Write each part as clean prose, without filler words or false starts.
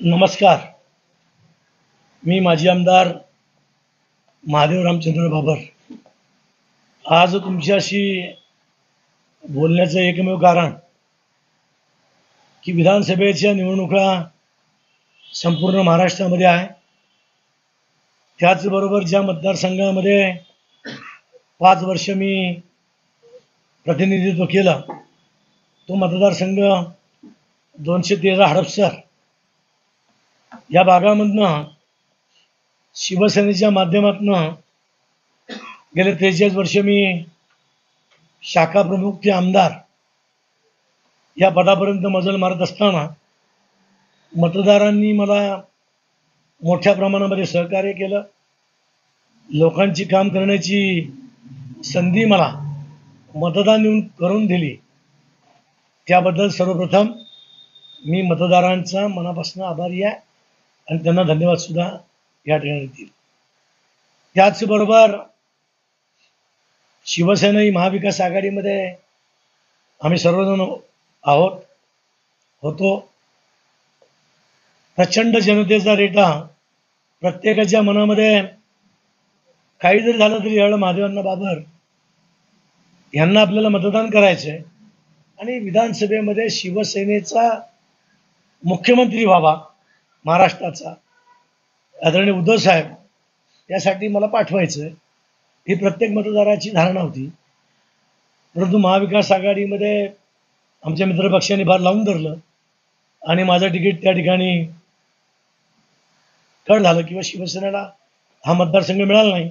नमस्कार. मी माजी आमदार महादेव रामचंद्र बाबर. आज तुमच्याशी बोलण्याचं एकमेव कारण की विधानसभेच्या निवडणुका संपूर्ण महाराष्ट्रामध्ये आहे. त्याचबरोबर ज्या मतदारसंघामध्ये 5 वर्ष मी प्रतिनिधित्व केलं तो मतदारसंघ 213 हडपसर या भागामधनं शिवसेनेच्या माध्यमातून गेले 43 वर्ष मी शाखा प्रमुख ते आमदार या पदापर्यंत मजल मारत असताना मतदारांनी मला मोठ्या प्रमाणामध्ये सहकार्य केलं. लोकांची काम करण्याची संधी मला मतदान येऊन करून दिली. त्याबद्दल सर्वप्रथम मी मतदारांचा मनापासून आभारी आहे आणि त्यांना धन्यवाद सुद्धा या ठिकाणी देईल. त्याचबरोबर शिवसेना ही महाविकास आघाडीमध्ये आम्ही सर्वजण होतो. प्रचंड जनतेचा रेटा प्रत्येकाच्या मनामध्ये काही जरी झालं तरी यावेळेला महादेवांना बाबर यांना आपल्याला मतदान करायचं आहे आणि विधानसभेमध्ये शिवसेनेचा मुख्यमंत्री व्हावा महाराष्ट्राचा आदरणीय उद्धव साहेब यासाठी मला पाठवायचं ही प्रत्येक मतदाराची धारणा होती. परंतु महाविकास आघाडीमध्ये आमच्या मित्रपक्षांनी फार लावून धरलं आणि माझं तिकीट त्या ठिकाणी कट झालं किंवा शिवसेनेला हा मतदारसंघ मिळाला नाही.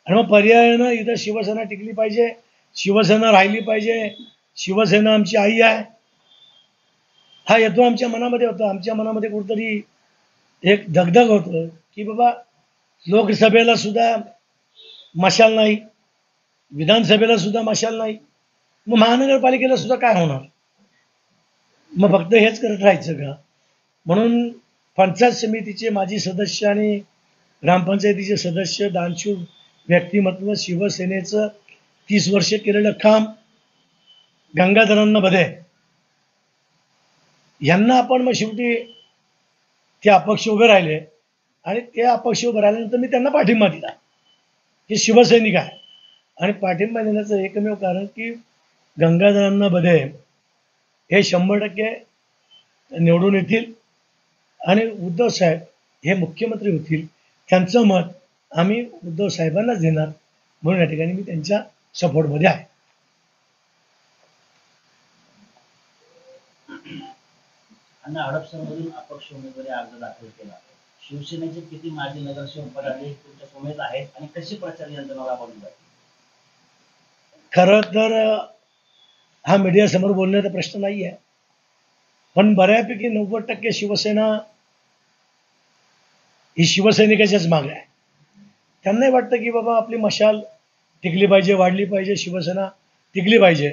आणि मग पर्यायानं इथं शिवसेना टिकली पाहिजे, शिवसेना राहिली पाहिजे, शिवसेना आमची आई आहे हा येतो आमच्या मनामध्ये होता. आमच्या मनामध्ये कुठेतरी एक दगदग होतं की बाबा लोकसभेला सुद्धा मशाल नाही, विधानसभेला सुद्धा मशाल नाही, मग महानगरपालिकेला सुद्धा काय होणार? मग फक्त हेच करत राहायचं का? म्हणून पंचायत समितीचे माजी सदस्य आणि ग्रामपंचायतीचे सदस्य दानशूर व्यक्तिमत्व शिवसेनेचं 30 वर्ष केलेलं काम गंगाधरांना बधे यांना आपण मग शेवटी ते अपक्ष उभे राहिले आणि ते अपक्ष उभे राहिल्यानंतर मी त्यांना पाठिंबा दिला की शिवसैनिक आहे. आणि पाठिंबा देण्याचं एकमेव कारण की गंगाधरांना बधे हे 100% निवडून येतील आणि उद्धव साहेब हे मुख्यमंत्री होतील. त्यांचं मत आम्ही उद्धव साहेबांनाच देणार म्हणून या ठिकाणी मी त्यांच्या सपोर्टमध्ये आहे. अण्णा हडपसरमधून अपक्ष उमेदवारी अर्ज दाखल केला. शिवसेनेचे किती माजी नगरसेवक पदाधिकारी तुमच्या समेत आहेत आणि कशी प्रचार यंत्रणा राबवली जाते? खरं तर हा मीडियासमोर बोलण्याचा प्रश्न नाही आहे, पण बऱ्यापैकी 90% शिवसेना ही शिवसैनिकाच्याच मागे आहे. त्यांनाही वाटतं की बाबा आपली मशाल टिकली पाहिजे, वाढली पाहिजे, शिवसेना टिकली पाहिजे.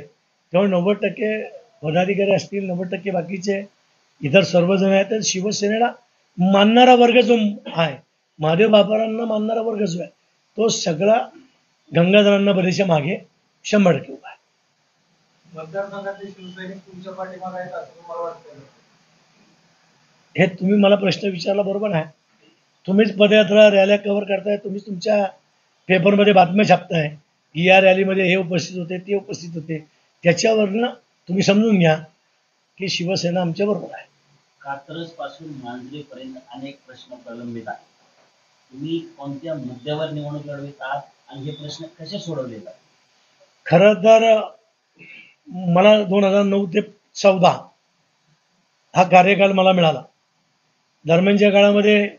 त्यामुळे 90% पदाधिकारी असतील, 90% बाकीचे इतर सर्वजण आहेत. तर शिवसेनेला मानणारा वर्ग जो आहे, महादेव बाबारांना मानणारा वर्ग जो आहे तो सगळा गंगाधरांना बरेचशा मागे 100% उभा आहे. मतदारसंघातले शिवसैनिक तुमच्या पाठीमागे आहेत असं तुम्हाला वाटतं? हे तुम्ही मला प्रश्न विचारला बरोबर आहे. तुम्हीच पदयात्रा रॅल्या कव्हर करताय, तुम्हीच तुमच्या पेपरमध्ये बातम्या छापताय की या रॅलीमध्ये हे उपस्थित होते, ते उपस्थित होते. त्याच्यावरनं तुम्ही समजून घ्या की शिवसेना आमच्या बरोबर आहे. कात्रज पासून मांजरीपर्यंत अनेक प्रश्न प्रलंबित आहेत. तुम्ही कोणत्या मुद्द्यावर निवडणूक लढवित आहात आणि हे प्रश्न कसे सोडवले जातात? खरं तर मला 2009 ते 14 हा कार्यकाल मला मिळाला. दरम्यानच्या काळामध्ये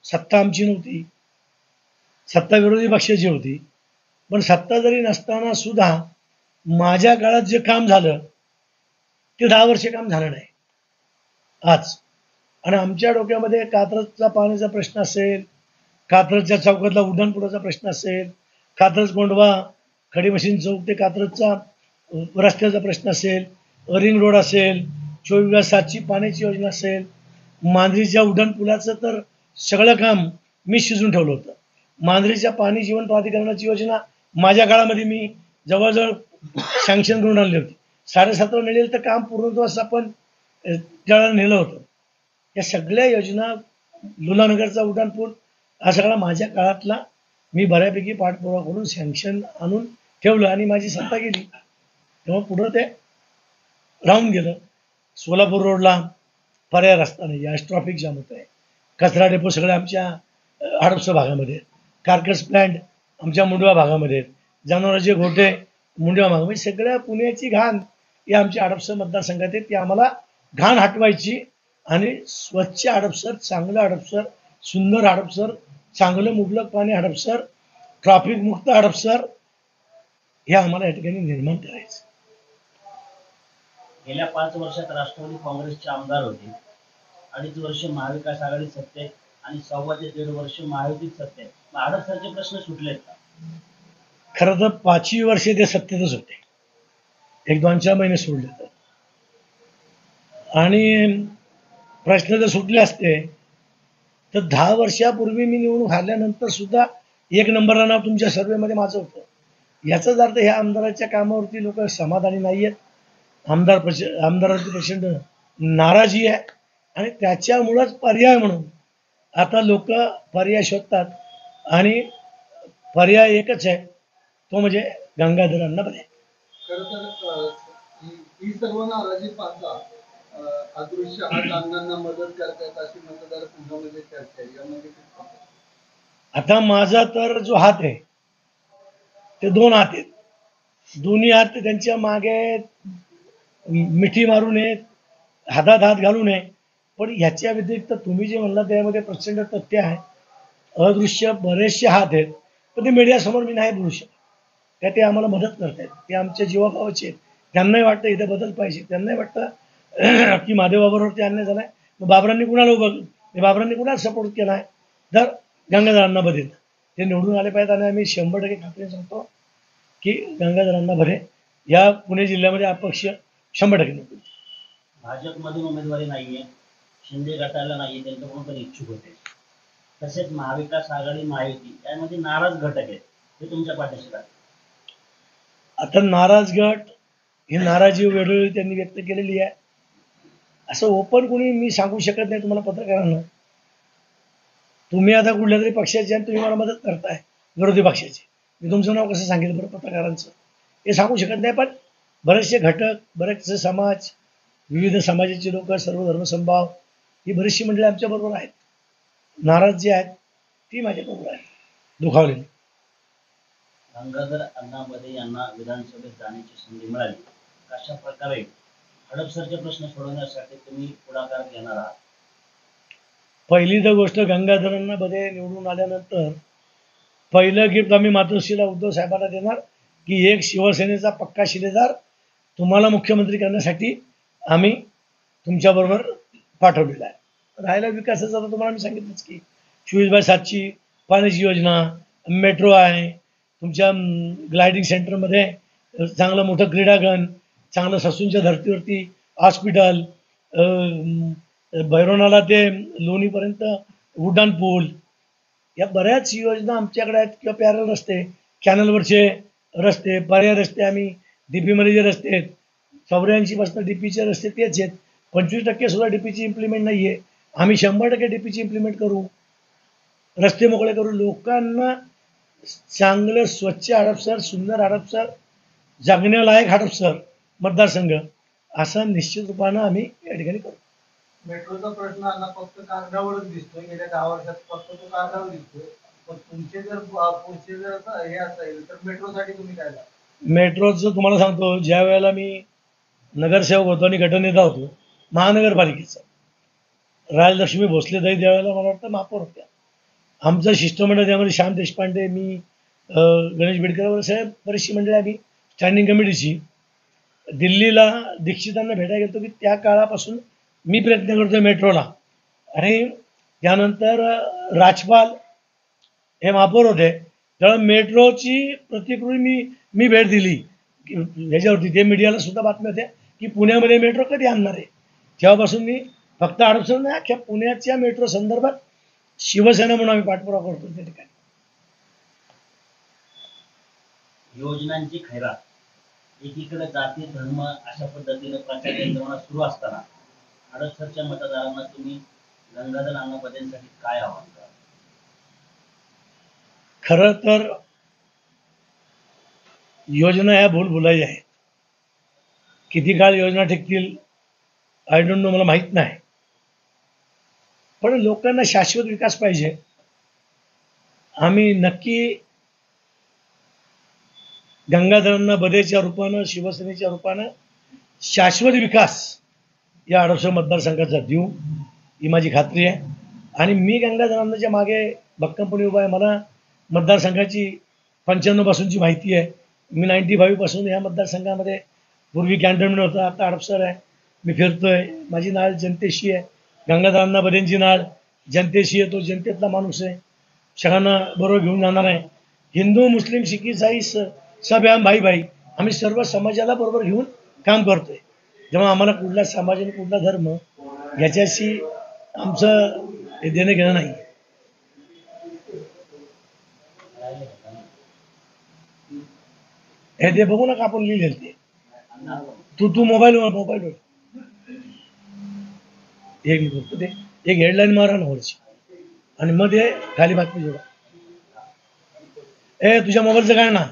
सत्ता आमची नव्हती, सत्ता विरोधी पक्षाची होती. पण सत्ता जरी नसताना सुद्धा माझ्या काळात जे काम झालं ते 10 वर्ष काम झालं नाही आज. आणि आमच्या डोक्यामध्ये कात्रजचा पाण्याचा प्रश्न असेल, कात्रजच्या चौकातला उड्डाणपुलाचा प्रश्न असेल, कात्रज कोंडवा खडी मशीन चौक ते कात्रजचा रस्त्याचा प्रश्न असेल, रिंग रोड असेल, 24/7ची पाण्याची योजना असेल, मांजरीच्या उड्डाणपुलाचं तर सगळं काम मी शिजून ठेवलं होतं. मांजरीच्या पाणी जीवन प्राधिकरणाची योजना माझ्या काळामध्ये मी जवळजवळ सँक्शन करून आणली होती. 17.5 मिळेल तर काम पूर्णत्वास आपण त्याला नेलं होतं. या सगळ्या योजना, लुलानगरचा उड्डाणपूल हा सगळा माझ्या काळातला मी बऱ्यापैकी पाठपुरावा करून सँक्शन आणून ठेवलं आणि माझी सत्ता गेली, तेव्हा पुढं ते राहून गेलं. सोलापूर रोडला पर्याय रस्ता नाही आहे, ट्रॉफिक जाम होत आहे. कचरा डेपो सगळे आमच्या हडपसर भागामध्ये आहेत. कारकर्स प्लॅन्ट आमच्या मुंडवा भागामध्ये आहेत. जनावरांचे गोठे मुंडवा भागामध्ये, सगळ्या पुण्याची घाण ही आमच्या हडपसर मतदारसंघात आहे. ती आम्हाला घाण हटवायची आणि स्वच्छ हडपसर, चांगलं हडपसर, सुंदर हडपसर, चांगलं मुबलक पाणी हडपसर, ट्रॅफिक मुक्त हडपसर हे आम्हाला या ठिकाणी निर्माण करायचं. गेल्या 5 वर्षात राष्ट्रवादी काँग्रेसचे आमदार होते, 2.5 वर्ष महाविकास आघाडी सत्तेत आणि 1.25 ते 1.5 वर्ष महायुतीत सत्तेत. मग हडपसरचे प्रश्न सुटलेत का? खरं तर 5 वर्षे ते सत्तेतच होते, 1-2-4 महिने सोडले तर. आणि प्रश्न जर सुटले असते तर 10 वर्षापूर्वी मी निवडणूक हारल्यानंतर सुद्धा 1 नंबरला नाव तुमच्या सर्वेमध्ये माझं होतं. याचाच अर्थ ह्या आमदाराच्या कामावरती लोक समाधानी नाही आहेत. आमदाराची प्रचंड नाराजी आहे आणि त्याच्यामुळंच पर्याय म्हणून आता लोक पर्याय शोधतात आणि पर्याय एकच आहे, तो म्हणजे गंगाधर अण्णा बरे. खरं तर ही सर्व नाराजी पाहता अदृश्य हात अण्णांना मदत करतात अशी मतदार संघामध्ये चर्चा आहे. यामध्ये आता माझा तर जो हात आहे ते 2 हात आहेत. दोन्ही हात त्यांच्या मागे मिठी मारू नयेत, हातात हात घालू नये. पण ह्याच्या व्यतिरिक्त तुम्ही जे म्हणला त्यामध्ये प्रचंड तथ्य आहे. अदृश्य बरेचसे हात आहेत, पण ते मीडियासमोर मी नाही बोलू शकत. ते आम्हाला मदत करतायत, ते आमच्या जीवाभावाचे आहेत. त्यांनाही वाटतं इथं बदल पाहिजे, त्यांनाही वाटतं की महादेवाबरोबर ते अन्याय झालाय, मग बाबरांनी कुणाला उभं, बाबरांनी कुणाला सपोर्ट केलाय, तर गंगाधरांना बदल ते निवडून आले पाहिजेत. आणि आम्ही 100% खात्रीने सांगतो की गंगाधरांना भरे या पुणे जिल्ह्यामध्ये अपक्ष 100% निवडून. भाजपमधून उमेदवारी नाहीये, शिंदे गटाला नाहीये, त्यांच्याकडून पण इच्छुक होते. तसेच महाविकास आघाडी महायुती यामध्ये नाराज घटक आहेत, हे तुमच्या पाठीशी लागतात. आता नाराज गट ही नाराजी वेळोवेळी त्यांनी व्यक्त केलेली आहे. असं ओपन कोणी मी सांगू शकत नाही तुम्हाला पत्रकारांना. तुम्ही आता कुठल्या तरी पक्षाचे आणि तुम्ही मला मदत करताय विरोधी पक्षाची, मी तुमचं नाव कसं सांगितलं बरं पत्रकारांचं, हे सांगू शकत नाही. पण बरेचसे घटक, बरेचसे समाज, विविध समाजाचे लोक, सर्व धर्मसमभाव ही बरीचशी मंडळी आमच्याबरोबर आहेत. नाराज जे आहेत ती माझ्याबरोबर आहेत, दुखावलेली. गंगाधर अण्णा बडे यांना विधानसभेत जाण्याची संधी मिळाली, अशा प्रकारे हडपसरचे प्रश्न सोडवण्यासाठी तुम्ही पुढाकार घेणार आहात? पहिली तर गोष्ट, गंगाधरांना बडे निवडून आल्यानंतर पहिलं गिफ्ट आम्ही मातोश्रीला उद्धव साहेबांना देणार की एक शिवसेनेचा पक्का शिलेदार तुम्हाला मुख्यमंत्री करण्यासाठी आम्ही तुमच्याबरोबर पाठवलेला आहे. राहिला विकासाचा तर तुम्हाला मी सांगितलंच की 24/7ची पाण्याची योजना, मेट्रो आहे, तुमच्या ग्लायडिंग सेंटरमध्ये चांगलं मोठं क्रीडांगण, चांगलं ससूनच्या धर्तीवरती हॉस्पिटल, भैरवनाला ते लोणीपर्यंत उड्डाण पूल, या बऱ्याच योजना आमच्याकडे आहेत. किंवा पॅरल रस्ते, कॅनलवरचे रस्ते, पर्याय रस्ते, आम्ही डीपीमध्ये जे रस्ते आहेत 84% डीपीचे रस्ते तेच आहेत. 25% सुद्धा डीपीची इम्प्लिमेंट नाही आहे. आम्ही 100% डीपीची इम्प्लिमेंट करू, रस्ते मोकळे करू, लोकांना चांगलं स्वच्छ हडपसर, सुंदर हडपसर, जगण्यालायक हडपसर मतदारसंघ असा निश्चित रूपानं आम्ही या ठिकाणी करू. मेट्रोचा प्रश्न अण्णा फक्त कागदावरच दिसतोय, गेल्या 10 वर्षात फक्त तो कागदावर दिसतोय. पण तुमचे जर पुढचे जर हे असेल तर मेट्रोसाठी तुम्ही काय करता? मेट्रोचं तुम्हाला सांगतो, ज्या वेळेला मी नगरसेवक होतो आणि गटनेता होतो महानगरपालिकेचा, राजलक्ष्मी भोसले ताई त्यावेळेला मला वाटतं महापौर होत्या. आमचं शिष्टमंडळ त्यामध्ये श्याम देशपांडे, मी, गणेश बिडकर साहेब, बरीचशी मंडळी आम्ही स्टँडिंग कमिटीची दिल्लीला दीक्षितांना भेटायला गेलो की त्या काळापासून मी प्रयत्न करतो मेट्रोला. आणि त्यानंतर राजपाल हे महापौर होते तेव्हा मेट्रोची प्रतिकृती मी भेट दिली ह्याच्यावरती, ते मीडियाला सुद्धा बातम्या होत्या की पुण्यामध्ये मेट्रो कधी आणणार आहे. तेव्हापासून मी फक्त हडपसर नाही, अख्ख्या पुण्याच्या मेट्रो संदर्भात शिवसेना म्हणून आम्ही पाठपुरावा करतो त्या ठिकाणी. योजनांची खैरात, एकीकडे जाती धर्म अशा पद्धतीने प्रचार यंत्रणा सुरू असताना हडपसरच्या मतदारांना तुम्ही गंगाधर अण्णा पटेंसाठी काय आव्हान कराल? खरं तर योजना ह्या भूलभुलाई आहेत. किती काळ योजना टिकतील आय डोंट नो, मला माहीत नाही. पण लोकांना शाश्वत विकास पाहिजे. आम्ही नक्की गंगाधरांना बदेच्या रूपानं, शिवसेनेच्या रूपानं शाश्वत विकास या आडोसा मतदारसंघाचा देऊ, ही माझी खात्री आहे. आणि मी गंगाधरांच्या मागे भक्कमपणे उभा आहे. मला मतदारसंघाची 95 पासूनची माहिती आहे. मी 95 पासून या मतदारसंघामध्ये पूर्वी कॅन्टोन्मेंट होता, आता अडपसर आहे. मी फिरतोय. माझी नाळ जनतेशी आहे. गंगाधरांना बदेंची नाळ जनतेशी आहे. तो जनतेतला माणूस आहे. सगळ्यांना बरोबर घेऊन जाणार आहे. हिंदू, मुस्लिम, शिख, इसाई सब हम भाई भाई. आम्ही सर्व समाजाला बरोबर घेऊन काम करतोय. जेव्हा आम्हाला कुठला समाज आणि कुठला धर्म याच्याशी आमचं हे देणं घेणं नाही. हे ते बघू नका, आपण लिहिलेलं ते. तू मोबाईलवर एक बघतो ते, एक हेडलाईन मारा ना वरची आणि मध्ये खाली बातमी जोडा. तुझ्या मोबाईलचं काय ना